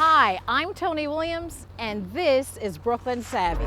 Hi, I'm Tony Williams, and this is Brooklyn Savvy.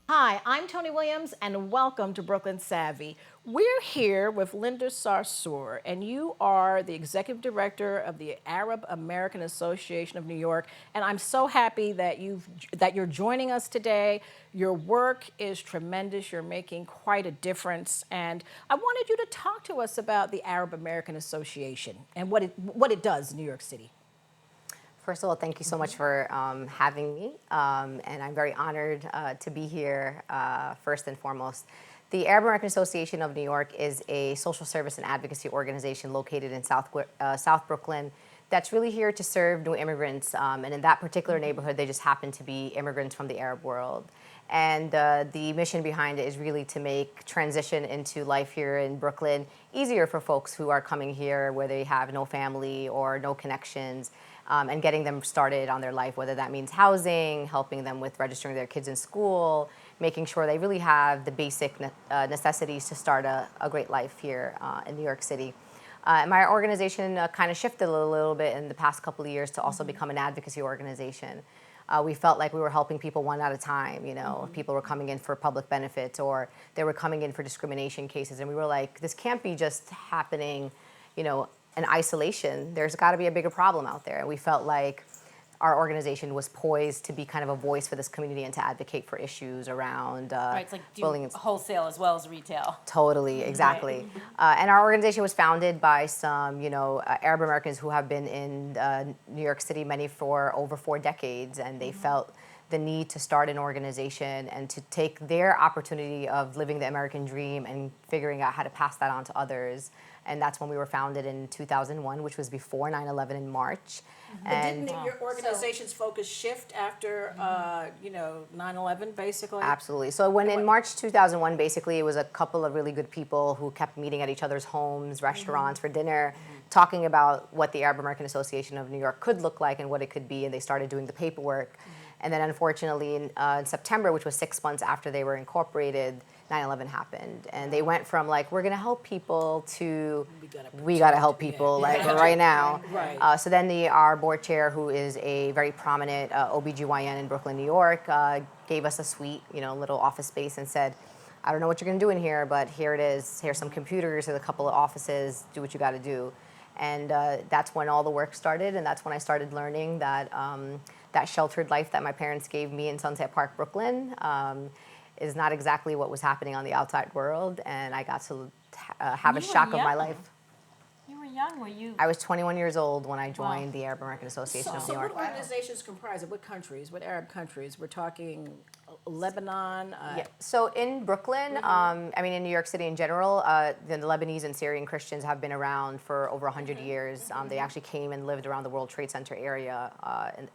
Hi, I'm Tony Williams, and welcome to Brooklyn Savvy. We're here with Linda Sarsour, and you are the Executive Director of the Arab American Association of New York. And I'm so happy that you're joining us today. Your work is tremendous. You're making quite a difference, and I wanted you to talk to us about the Arab American Association and what it does in New York City. First of all, thank you so much for having me, and I'm very honored to be here, first and foremost. The Arab American Association of New York is a social service and advocacy organization located in South Brooklyn that's really here to serve new immigrants, and in that particular neighborhood, they just happen to be immigrants from the Arab world. And the mission behind it is really to make transition into life here in Brooklyn easier for folks who are coming here where they have no family or no connections. And getting them started on their life, whether that means housing, helping them with registering their kids in school, making sure they really have the basic necessities to start a great life here in New York City. My organization kind of shifted a little bit in the past couple of years to also become an advocacy organization. We felt like we were helping people one at a time. You know, if people were coming in for public benefits or they were coming in for discrimination cases, and we were like, this can't be just happening, you know, in isolation. There's got to be a bigger problem out there. And we felt like our organization was poised to be kind of a voice for this community and to advocate for issues around right, it's like bullying. wholesale as well as retail. Totally, exactly. Right. And our organization was founded by some, Arab Americans who have been in New York City, many for over 4 decades, and they felt the need to start an organization and to take their opportunity of living the American dream and figuring out how to pass that on to others. And that's when we were founded in 2001, which was before 9/11 in March. And didn't your organization's focus shift after, 9/11, basically? Absolutely. So in March 2001, basically, it was a couple of really good people who kept meeting at each other's homes, restaurants for dinner, talking about what the Arab American Association of New York could look like and what it could be, and they started doing the paperwork. And then unfortunately, in September, which was 6 months after they were incorporated, 9/11 happened. And they went from like, we're going to help people to we got to help people like right now. Right. So then our board chair, who is a very prominent OBGYN in Brooklyn, New York, gave us a suite, little office space and said, I don't know what you're going to do in here, but here it is. Here's some computers, here's a couple of offices, do what you got to do. And that's when all the work started, and that's when I started learning that that sheltered life that my parents gave me in Sunset Park, Brooklyn, is not exactly what was happening on the outside world, and I got to have a shock of my life. You were young, were you? I was 21 years old when I joined the Arab American Association of New York. So what organizations comprise of what countries, what Arab countries? We're talking Lebanon? Yeah. So in Brooklyn, in New York City in general, the Lebanese and Syrian Christians have been around for over 100 years. They actually came and lived around the World Trade Center area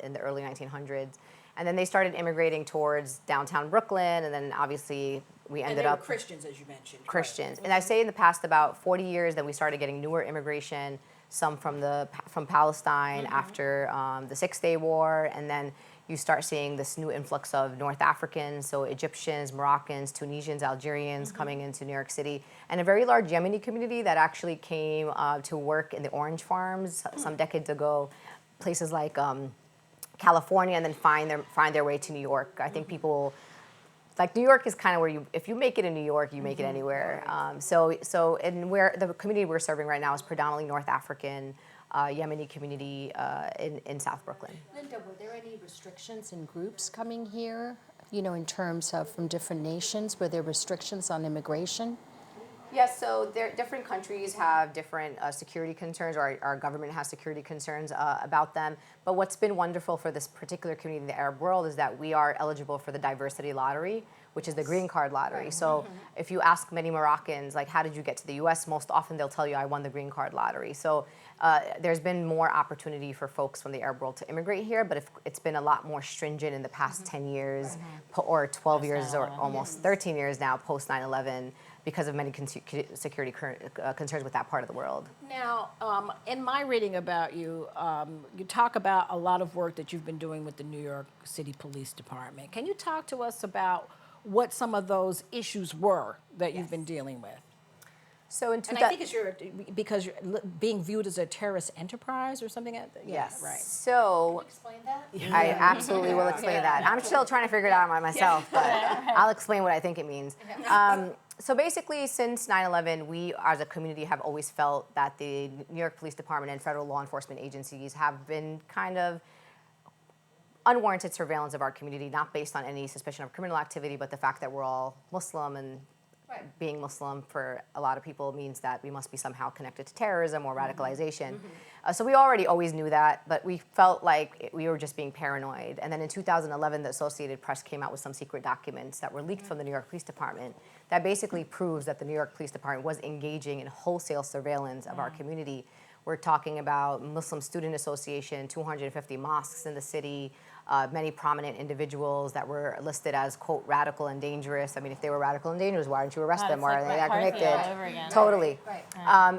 in the early 1900s. And then they started immigrating towards downtown Brooklyn, and then obviously we ended up Christians, as you mentioned. Christians. And I say in the past about 40 years that we started getting newer immigration, some from Palestine after the 6-Day War, and then you start seeing this new influx of North Africans, so Egyptians, Moroccans, Tunisians, Algerians coming into New York City, and a very large Yemeni community that actually came to work in the orange farms some decades ago, places like California, and then find their way to New York. I think people, like New York is kind of where if you make it in New York, you make it anywhere. And where the community we're serving right now is predominantly North African, Yemeni community in South Brooklyn. Linda, were there any restrictions in groups coming here, in terms of from different nations? Were there restrictions on immigration? Yes, so different countries have different security concerns, or our government has security concerns about them. But what's been wonderful for this particular community in the Arab world is that we are eligible for the diversity lottery, which is the green card lottery. So if you ask many Moroccans, like, how did you get to the US? Most often they'll tell you, I won the green card lottery. So there's been more opportunity for folks from the Arab world to immigrate here, but it's been a lot more stringent in the past 10 years, or 12 years, or almost 13 years now, post 9/11, because of many security concerns with that part of the world. Now, in my reading about you, you talk about a lot of work that you've been doing with the New York City Police Department. Can you talk to us about what some of those issues were that you've been dealing with? So in And I think it's because you're being viewed as a terrorist enterprise or something like that? Yes. Right. So Explain that? I absolutely will explain that. I'm still trying to figure it out myself, but I'll explain what I think it means. So basically, since 9/11, we as a community have always felt that the New York Police Department and federal law enforcement agencies have been kind of unwarranted surveillance of our community, not based on any suspicion of criminal activity, but the fact that we're all Muslim, and being Muslim for a lot of people means that we must be somehow connected to terrorism or radicalization. So we already always knew that, but we felt like we were just being paranoid. And then in 2011, the Associated Press came out with some secret documents that were leaked from the New York Police Department that basically proves that the New York Police Department was engaging in wholesale surveillance of our community. We're talking about Muslim Student Association, 250 mosques in the city, many prominent individuals that were listed as, quote, radical and dangerous. I mean, if they were radical and dangerous, why didn't you arrest them? Why are they not convicted? all over again. Totally. Right.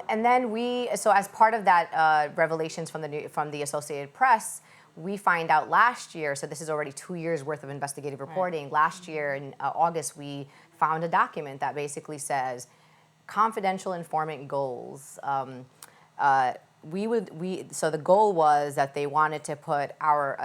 And then so as part of that revelations from the Associated Press, we find out last year, so this is already 2 years worth of investigative reporting. Last year in August, we found a document that basically says, confidential informant goals. So the goal was that they wanted to put our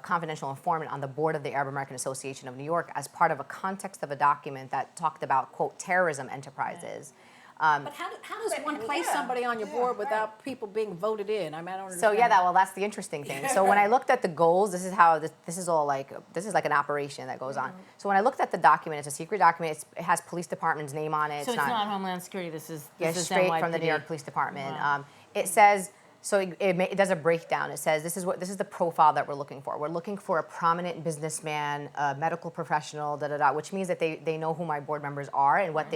confidential informant on the board of the Arab American Association of New York as part of a context of a document that talked about, quote, terrorism enterprises. But how does one place somebody on your board without people being voted in? I mean, I don't understand. So yeah, that's the interesting thing. So when I looked at the goals, this is how this is all like, this is like an operation that goes on. So when I looked at the document, it's a secret document. It has police department's name on it. So it's not Homeland Security. This is straight NYPD. from the New York Police Department. Wow. It says, so it does a breakdown. It says this is the profile that we're looking for. We're looking for a prominent businessman, a medical professional, which means that they know who my board members are and what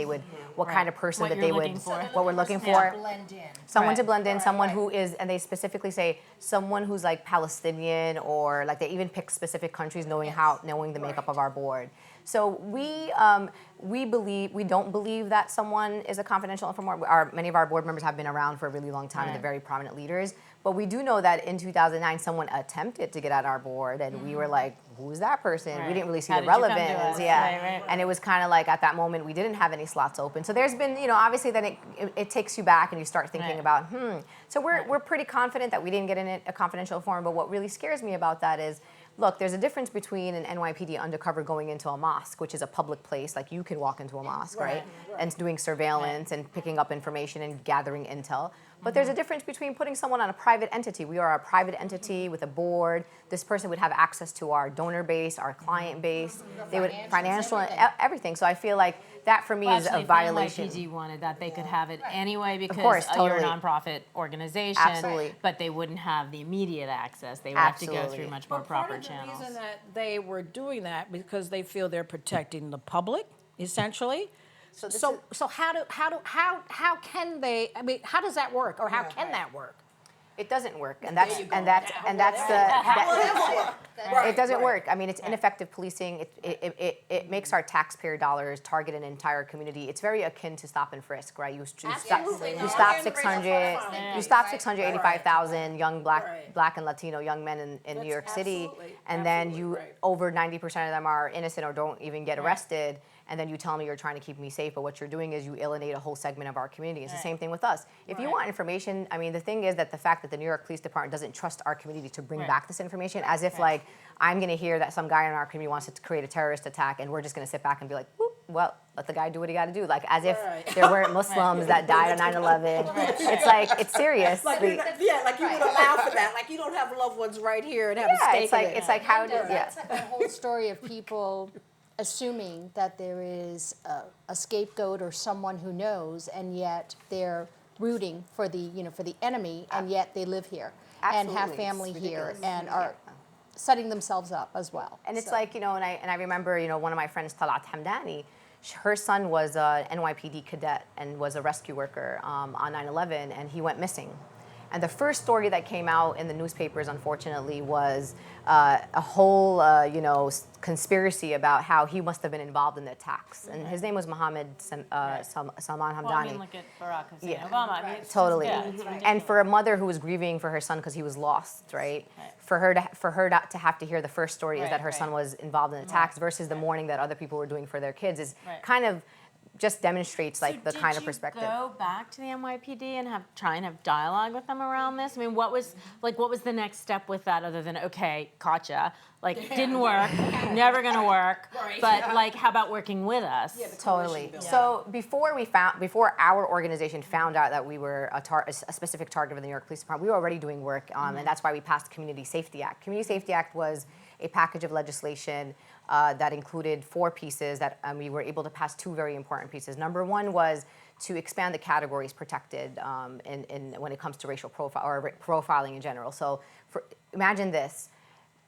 kind of person that they would, what we're looking for. Blend in. Someone to blend in, someone who is, and they specifically say someone who's like Palestinian, or like they even pick specific countries, knowing the makeup of our board. So we don't believe that someone is a confidential informant. Many of our board members have been around for a really long time, and they're very prominent leaders. But we do know that in 2009, someone attempted to get at our board, and we were like, who's that person? Right. We didn't really see How the did you come to relevance. us? Yeah. Right. And it was kind of like at that moment, we didn't have any slots open. So there's been, obviously then it takes you back and you start thinking about, So we're pretty confident that we didn't get in a confidential informant. But what really scares me about that is, look, there's a difference between an NYPD undercover going into a mosque, which is a public place, like you can walk into a mosque, right? And doing surveillance and picking up information and gathering intel. But there's a difference between putting someone on a private entity. We are a private entity with a board. This person would have access to our donor base, our client base. They would financial everything. So I feel like that for me is a violation. If NYPD wanted that, they could have it anyway because course, you're a totally. nonprofit organization. Absolutely. But they wouldn't have the immediate access. They would have to go through much more proper channels. The reason that they were doing that because they feel they're protecting the public, essentially. So how can they? I mean, how does that work, or how can that work? It doesn't work, and that's the it doesn't work. I mean, it's ineffective policing. It makes our taxpayer dollars target an entire community. It's very akin to stop and frisk, right? You stop 685,000 young black and Latino young men in New York City, and then over 90% of them are innocent or don't even get arrested. And then you tell me you're trying to keep me safe, but what you're doing is you alienate a whole segment of our community. It's the same thing with us. If you want information, I mean, the thing is that the fact that the New York Police Department doesn't trust our community to bring back this information, as if like, I'm gonna hear that some guy in our community wants to create a terrorist attack, and we're just gonna sit back and be like, whoop, well, let the guy do what he gotta do. Like, as if there weren't Muslims that died on 9/11. It's like, it's serious. Like you would allow for that. Like you don't have loved ones right here and have a stake in it. It's like how did That's like a whole story of people assuming that there is a scapegoat or someone who knows, and yet they're rooting for the enemy, and yet they live here and have family here and are setting themselves up as well. And it's So- like, and I remember, one of my friends, Talat Hamdani, her son was a NYPD cadet and was a rescue worker on 9/11, and he went missing. And the first story that came out in the newspapers, unfortunately, was a whole, conspiracy about how he must have been involved in the attacks. And his name was Mohammed Salman Hamdani. Well, I mean, look at Barack Hussein Yeah. Obama. I mean, it's Totally. Just, yeah, it's ridiculous. And for a mother who was grieving for her son because he was lost, right? For her not to have to hear the first story is that her son was involved in attacks versus the mourning that other people were doing for their kids is kind of just demonstrates like the kind of perspective. Did you go back to the NYPD and try and have dialogue with them around this? I mean, what was the next step with that other than, okay, gotcha, like didn't work, never gonna work, but like how about working with us? Totally. So before our organization found out that we were a specific target of the New York Police Department, we were already doing work, and that's why we passed the Community Safety Act. Community Safety Act was a package of legislation that included 4 pieces that we were able to pass 2 very important pieces. Number 1 was to expand the categories protected when it comes to racial profile or profiling in general. So imagine this.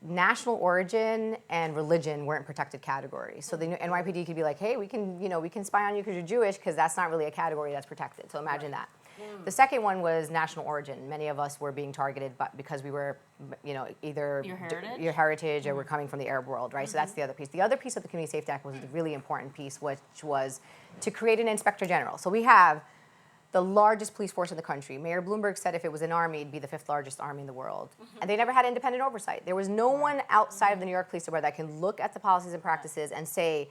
National origin and religion weren't protected categories. So the NYPD could be like, hey, we can spy on you because you're Jewish, because that's not really a category that's protected. So imagine that. The second one was national origin. Many of us were being targeted because we were, either your heritage or we're coming from the Arab world, right? So that's the other piece. The other piece of the Community Safety Act was the really important piece, which was to create an inspector general. So we have the largest police force in the country. Mayor Bloomberg said if it was an army, it'd be the 5th largest army in the world. And they never had independent oversight. There was no one outside of the New York Police Department that can look at the policies and practices and say,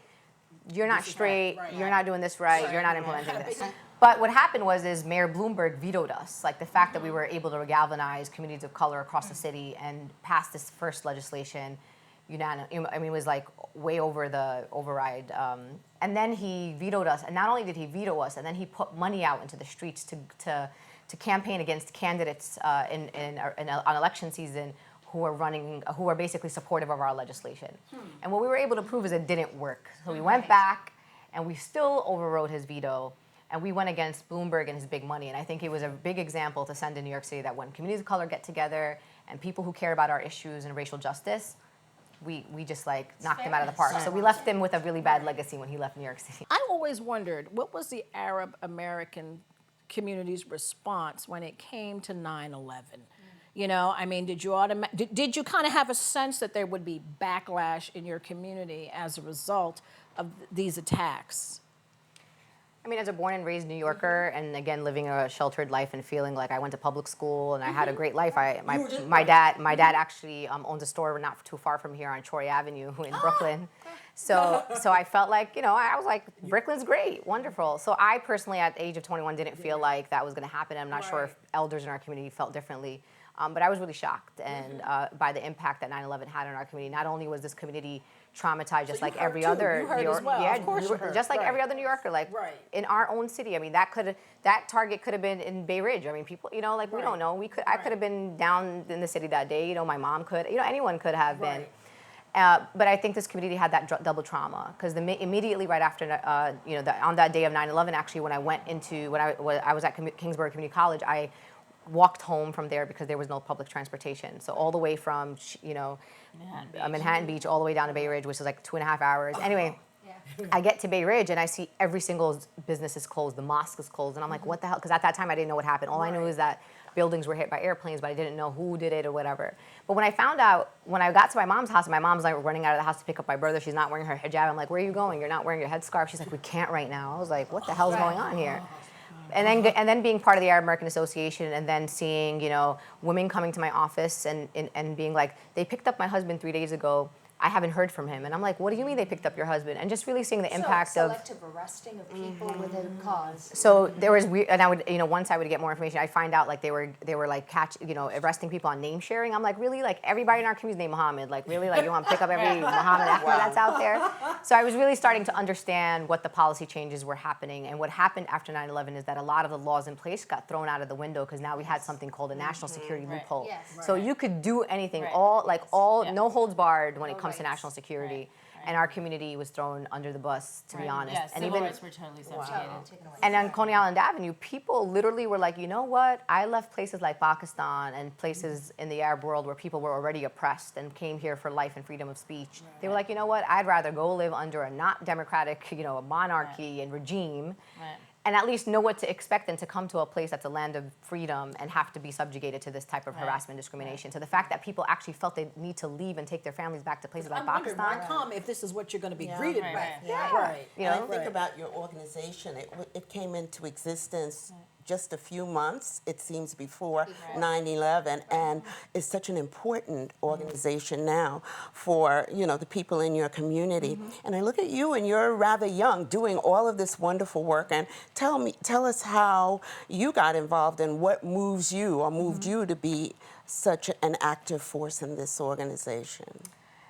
you're not straight, you're not doing this right, you're not implementing this. But what happened was Mayor Bloomberg vetoed us, like the fact that we were able to galvanize communities of color across the city and pass this first legislation it was like way over the override. And then he vetoed us. And not only did he veto us, and then he put money out into the streets to campaign against candidates on election season who are basically supportive of our legislation. And what we were able to prove is it didn't work. So we went back and we still overrode his veto. And we went against Bloomberg and his big money. And I think it was a big example to send in New York City that when communities of color get together and people who care about our issues and racial justice, we just knocked him out of the park. So we left him with a really bad legacy when he left New York City. I always wondered, what was the Arab American community's response when it came to 9/11? Did you kind of have a sense that there would be backlash in your community as a result of these attacks? I mean, as a born and raised New Yorker, and again, living a sheltered life and feeling like I went to public school and I had a great life. My dad actually owns a store not too far from here on Troy Avenue in Brooklyn. So I felt like, I was like, Brooklyn's great, wonderful. So I personally, at the age of 21, didn't feel like that was going to happen. I'm not sure if elders in our community felt differently. But I was really shocked by the impact that 9/11 had on our community. Not only was this community traumatized, just like every other New Yorker, just like every other New Yorker, in our own city. I mean, that target could have been in Bay Ridge. I mean, people, we don't know. I could have been down in the city that day. My mom could. Anyone could have been. But I think this community had that double trauma because immediately right after, on that day of 9/11, actually, when I was at Kingsborough Community College, I walked home from there because there was no public transportation. So all the way from, Manhattan Beach all the way down to Bay Ridge, which is like 2.5 hours. Anyway, I get to Bay Ridge and I see every single business is closed. The mosque is closed. And I'm like, what the hell? Because at that time I didn't know what happened. All I knew is that buildings were hit by airplanes, but I didn't know who did it or whatever. But when I got to my mom's house, and my mom's like running out of the house to pick up my brother. She's not wearing her hijab. I'm like, where are you going? You're not wearing your headscarf. She's like, we can't right now. I was like, what the hell's going on here? And then being part of the Arab American Association and then seeing, women coming to my office and being like, they picked up my husband 3 days ago. I haven't heard from him. And I'm like, what do you mean they picked up your husband? And just really seeing the impact of selective arresting of people with a cause. So there was weird, and I would, once I would get more information, I'd find out like they were like arresting people on name sharing. I'm like, really? Like everybody in our community is named Muhammad. Like really? Like you want to pick up every Muhammad Ahmed that's out there? So I was really starting to understand what the policy changes were happening. And what happened after 9/11 is that a lot of the laws in place got thrown out of the window because now we had something called a national security loophole. Yes. So you could do anything, no holds barred when it comes to national security. and our community was thrown under the bus, to be honest. Yes, And civil rights were totally subjugated. and on Coney Island Avenue, people literally were like, you know what? I left places like Pakistan and places in the Arab world where people were already oppressed and came here for life and freedom of speech. They were like, you know what? I'd rather go live under a not democratic, a monarchy and regime, and at least know what to expect than to come to a place that's a land of freedom and have to be subjugated to this type of harassment, discrimination. So the fact that people actually felt they need to leave and take their families back to places like Pakistan. Why come if this is what you're going to be greeted with? Right. You And know? I think about your organization. It came into existence just a few months, it seems, before 9/11, and it's such an important organization now for the people in your community. And I look at you, and you're rather young, doing all of this wonderful work. And tell us how you got involved and what moves you or moved you to be such an active force in this organization.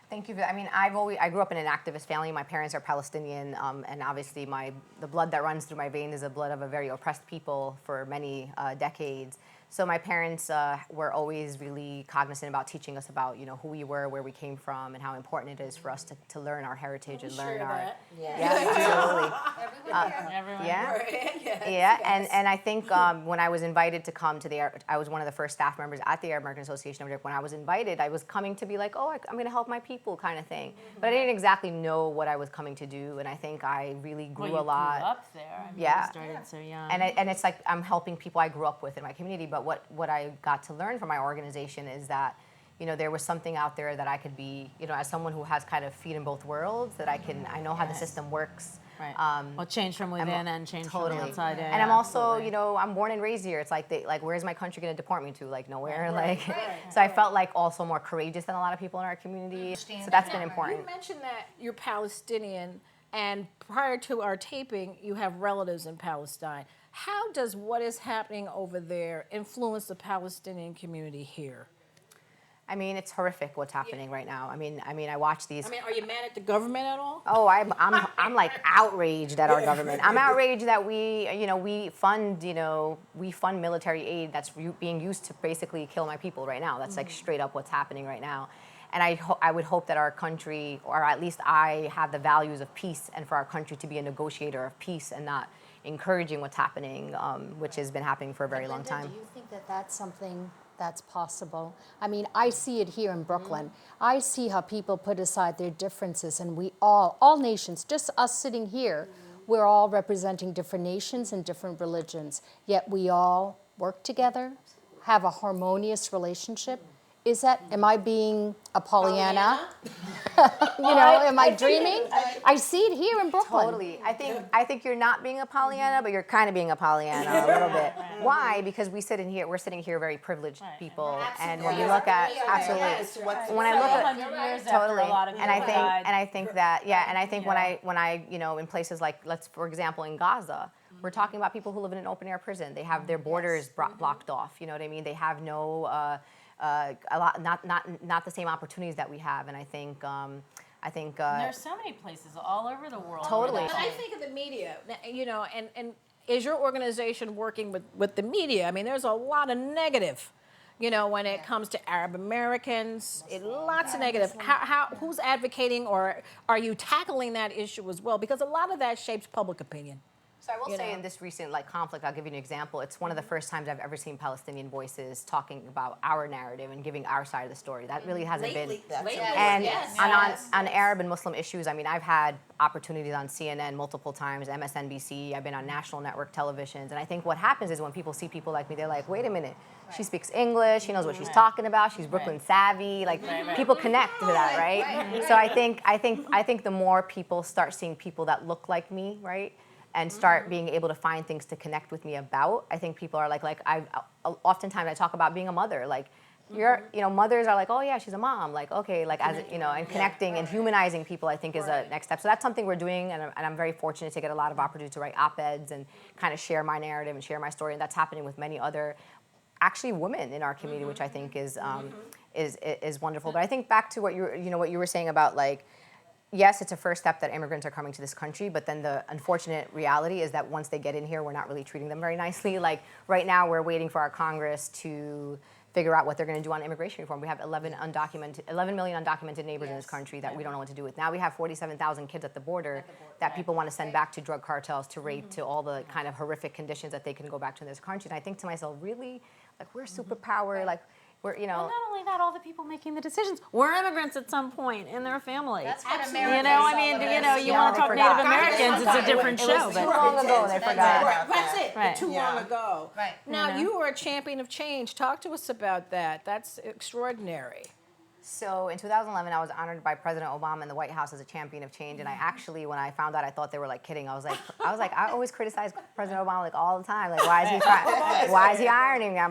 Thank you. I grew up in an activist family. My parents are Palestinian, and obviously the blood that runs through my veins is the blood of a very oppressed people for many decades. So my parents were always really cognizant about teaching us about who we were, where we came from, and how important it is for us to learn our heritage and learn our absolutely. Everyone. And I think when I was invited to come to I was one of the first staff members at the Arab American Association. When I was invited, I was coming to be like, oh, I'm going to help my people kind of thing. But I didn't exactly know what I was coming to do, and I think I really grew a lot. Grew up there. You started so young. And it's like I'm helping people I grew up with in my community, but what I got to learn from my organization is that there was something out there that I could be, as someone who has kind of feet in both worlds, that I know how the system works. Right. Well, change from within and change from the outside in. And I'm also, I'm born and raised here. It's like, where's my country going to deport me to? Like nowhere. So I felt like also more courageous than a lot of people in our community. So that's been important. You mentioned that you're Palestinian, and prior to our taping, you have relatives in Palestine. How does what is happening over there influence the Palestinian community here? I mean, it's horrific what's happening right now. I mean, I watch these. Are you mad at the government at all? Oh, I'm like outraged at our government. I'm outraged that we fund military aid that's being used to basically kill my people right now. That's like straight up what's happening right now. And I would hope that our country, or at least I, have the values of peace, and for our country to be a negotiator of peace and not encouraging what's happening, which has been happening for a very long time. Do you think that that's something that's possible? I mean, I see it here in Brooklyn. I see how people put aside their differences, and we all nations, just us sitting here, we're all representing different nations and different religions, yet we all work together, have a harmonious relationship. Am I being a Pollyanna? Am I dreaming? I see it here in Brooklyn. Totally. I think you're not being a Pollyanna, but you're kind of being a Pollyanna a little bit. Why? Because we're sitting here very privileged people, and when you look at when I look at totally, and I think when I in places like for example in Gaza, we're talking about people who live in an open air prison. They have their borders blocked off. You know what I mean? They have no. Not the same opportunities that we have, and I think there's so many places all over the world. Totally. But I think of the media, and is your organization working with the media? I mean, there's a lot of negative, when it comes to Arab Americans, lots of negative. Who's advocating, or are you tackling that issue as well? Because a lot of that shapes public opinion. So I will say in this recent conflict, I'll give you an example. It's one of the first times I've ever seen Palestinian voices talking about our narrative and giving our side of the story. That really hasn't been. And on Arab and Muslim issues, I mean, I've had opportunities on CNN multiple times, MSNBC. I've been on national network televisions, and I think what happens is when people see people like me, they're like, wait a minute. She speaks English. She knows what she's talking about. She's Brooklyn savvy. People connect to that, right? So I think the more people start seeing people that look like me, right, and start being able to find things to connect with me about, I think people are oftentimes I talk about being a mother. Mothers are like, oh yeah, she's a mom. And connecting and humanizing people, I think, is a next step. So that's something we're doing, and I'm very fortunate to get a lot of opportunity to write op-eds and kind of share my narrative and share my story, and that's happening with many other, actually, women in our community, which I think is wonderful. But I think back to what you were saying about yes, it's a first step that immigrants are coming to this country, but then the unfortunate reality is that once they get in here, we're not really treating them very nicely. Right now, we're waiting for our Congress to figure out what they're going to do on immigration reform. We have 11 million undocumented neighbors in this country that we don't know what to do with. Now we have 47,000 kids at the border that people want to send back to drug cartels, to rape, to all the kind of horrific conditions that they can go back to in this country. And I think to myself, really, like, we're superpower, like, we're, you know. Well, not only that, all the people making the decisions were immigrants at some point in their family. That's what You know, I mean, you know, you want to talk Native Americans, it's a different show. Too long ago, they forgot. Right, that's it. Right. Too long ago. Right. Now, you were a champion of change. Talk to us about that. That's extraordinary. So in 2011, I was honored by President Obama in the White House as a champion of change. And I actually, when I found out, I thought they were like kidding. I was like, I always criticize President Obama like all the time. Like, why is he trying? Why is he ironing me?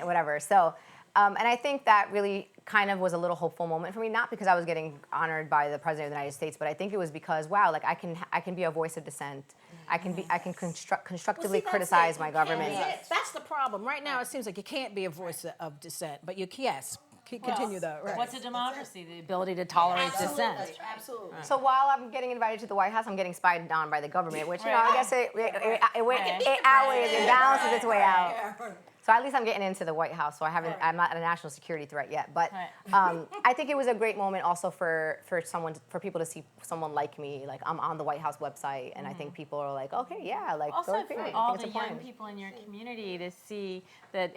Whatever. So, and I think that really kind of was a little hopeful moment for me. Not because I was getting honored by the President of the United States, but I think it was because, wow, like I can be a voice of dissent. I can constructively criticize my government. That's the problem. Right now, it seems like you can't be a voice of dissent, but you yes. Continue though. Right. What's a democracy? The ability to tolerate dissent. Absolutely. So while I'm getting invited to the White House, I'm getting spied on by the government, which, you know, I guess it outweighs, it balances its way out. So at least I'm getting into the White House, so I'm not a national security threat yet. But I think it was a great moment also for people to see someone like me. Like, I'm on the White House website, and I think people are like, okay, yeah, like, Also go for figure. all the young people in your community to see that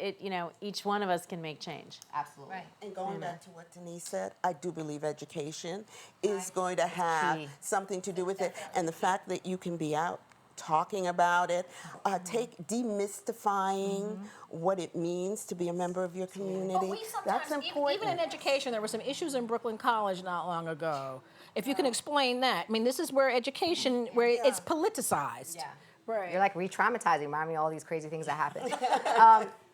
each one of us can make change. Absolutely. Right. And going back to what Denise said, I do believe education is going to have key. something to do with it. And the fact that you can be out talking about it, demystifying what it means to be a member of your community. But we That's sometimes, important. even in education, there were some issues in Brooklyn College not long ago. If you can explain that. I mean, this is where education, where it's politicized. Yeah. Right. You're like re-traumatizing, remind me of all these crazy things that happen.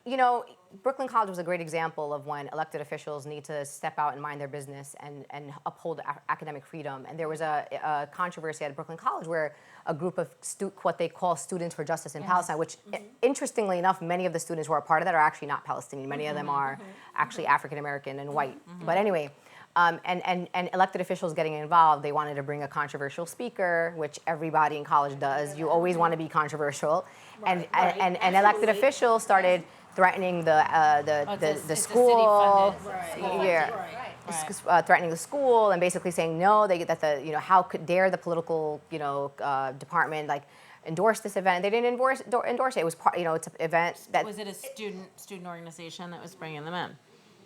You know, Brooklyn College was a great example of when elected officials need to step out and mind their business and uphold academic freedom. And there was a controversy at Brooklyn College where a group of what they call Students for Justice in Palestine, which interestingly enough, many of the students who are part of that are actually not Palestinian. Many of them are actually African American and white. But anyway, and elected officials getting involved, they wanted to bring a controversial speaker, which everybody in college does. You always want to be controversial. And elected officials started threatening the school, threatening the school, and basically saying no. How could dare the political department like endorse this event? They didn't endorse it. It was it's an event that Was it a student organization that was bringing them in?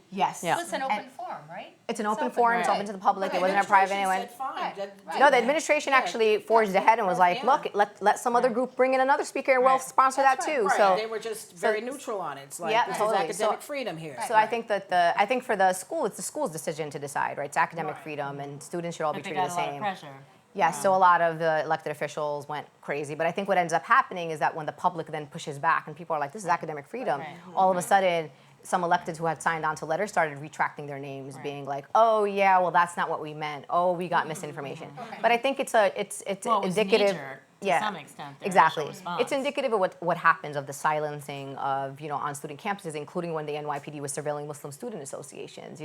yes. Yeah. It's an open forum, right? It's an open forum. It's open to the public. It wasn't a private anyone. Right. No, the administration actually forged ahead and was like, look, let some other group bring in another speaker and we'll sponsor that too. Right. So They were just very neutral on it. It's like, Yeah, this totally. is academic freedom here. So I think that I think for the school, it's the school's decision to decide, right? It's academic freedom, and students should all be But they treated got the a lot of same. pressure. Yes, so a lot of the elected officials went crazy. But I think what ends up happening is that when the public then pushes back and people are like, this is academic freedom, all of a sudden, some electeds who had signed on to letters started retracting their names, being like, oh, yeah, well, that's not what we meant. Oh, we got misinformation. But I think it's Well, it was indicative. knee-jerk to some extent, their Exactly. initial response. It's indicative of what happens of the silencing of, on student campuses, including when the NYPD was surveilling Muslim student associations.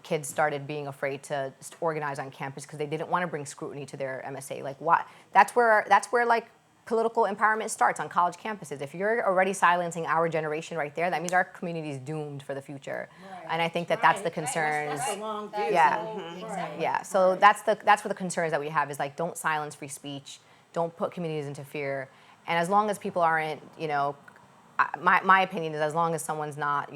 Kids started being afraid to organize on campus because they didn't want to bring scrutiny to their MSA. Like, why? That's where like political empowerment starts on college campuses. If you're already silencing our generation right there, that means our community is doomed for the future. And I think that's the concerns. That's the long view. Yeah. So that's what the concerns that we have is like, don't silence free speech, don't put communities into fear, and as long as people aren't, my opinion is as long as someone's not,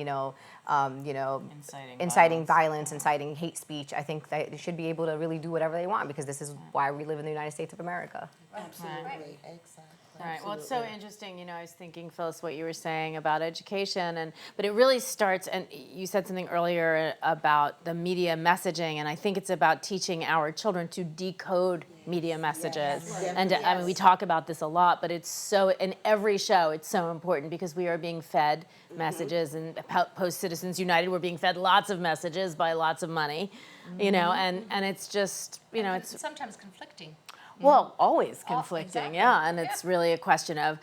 inciting violence, inciting hate speech, I think that they should be able to really do whatever they want because this is why we live in the United States of America. Absolutely. Exactly. All right. Well, it's so interesting. I was thinking, Phyllis, what you were saying about education, but it really starts. And you said something earlier about the media messaging, and I think it's about teaching our children to decode media messages. And I mean, we talk about this a lot, but it's so in every show. It's so important because we are being fed messages, and post Citizens United, we're being fed lots of messages by lots of money. And it's just it's sometimes conflicting. well, always conflicting, exactly. yeah. And it's really a question of,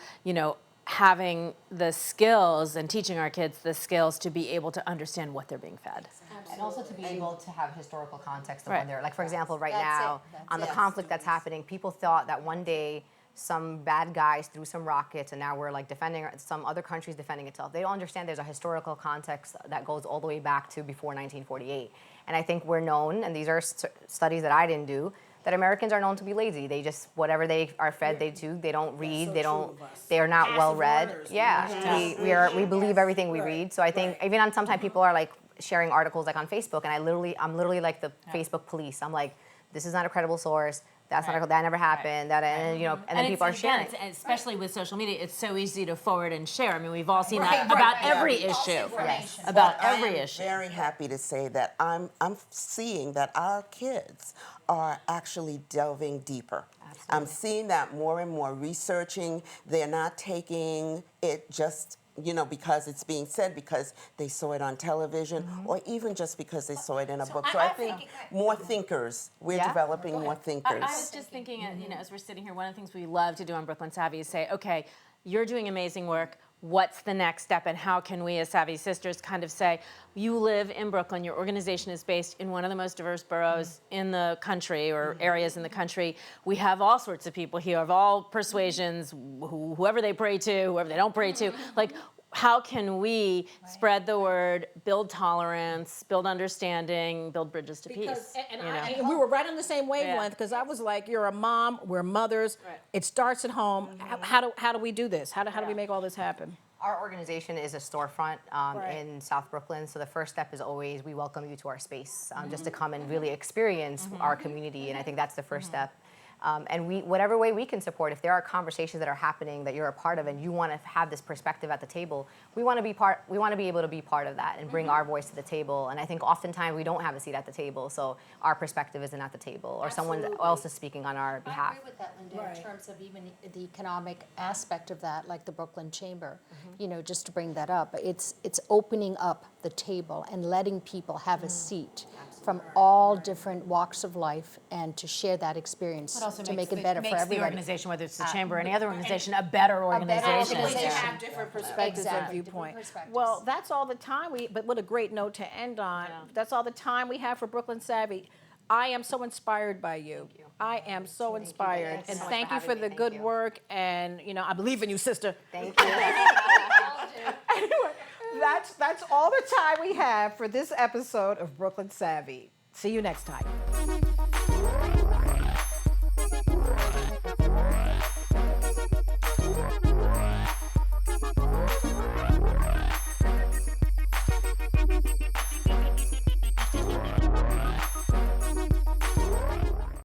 having the skills and teaching our kids the skills to be able to understand what they're being fed. And also to be able to have historical context of Right. when they're, like, for example, right That's now, it. on the conflict that's happening, people thought that one day some bad guys threw some rockets and now we're like defending, some other country's defending itself. They don't understand there's a historical context that goes all the way back to before 1948. And I think we're known, and these are studies that I didn't do, that Americans are known to be lazy. They just, whatever they are fed, they do. They don't read. They are not well read. Yeah, we believe everything we read. So I think even on sometimes people are like sharing articles like on Facebook, and I'm literally like the Facebook police. I'm like, this is not a credible source. That's not that never happened. That and then people are sharing. Especially with social media, it's so easy to forward and share. I mean, we've all seen that about every issue. Yes. About But every I am issue. very happy to say that I'm seeing that our kids are actually delving deeper. I'm seeing that more and more, researching. They're not taking it just because it's being said, because they saw it on television, or even just because they saw it in a book. So I think more thinkers. We're developing more thinkers. I was just thinking, as we're sitting here, one of the things we love to do on Brooklyn Savvy is say, okay, you're doing amazing work. What's the next step, and how can we as Savvy Sisters kind of say, you live in Brooklyn, your organization is based in one of the most diverse boroughs in the country, or areas in the country. We have all sorts of people here of all persuasions, whoever they pray to, whoever they don't pray to. Like, how can we spread the word, build tolerance, build understanding, build bridges to peace? And we were right on the same wavelength, because I was like, you're a mom, we're mothers, it starts at home. How do we do this? How do we make all this happen? Our organization is a storefront in South Brooklyn, so the first step is always we welcome you to our space, just to come and really experience our community, and I think that's the first step. And whatever way we can support, if there are conversations that are happening that you're a part of and you want to have this perspective at the table, we want to be able to be part of that and bring our voice to the table. And I think oftentimes we don't have a seat at the table, so our perspective isn't at the table, or someone else is speaking on our behalf. I agree with that, Linda, in terms of even the economic aspect of that, like the Brooklyn Chamber, just to bring that up. It's opening up the table and letting people have a seat from all different walks of life, and to share that experience to make it better for everybody. The organization, whether it's the chamber or any other organization, a better organization. Because they have different perspectives and viewpoint. Well, that's all the time but what a great note to end on. That's all the time we have for Brooklyn Savvy. I am so inspired by you. I am so inspired. And thank you for the good work, and I believe in you, sister. Thank you. Anyway, that's all the time we have for this episode of Brooklyn Savvy. See you next time.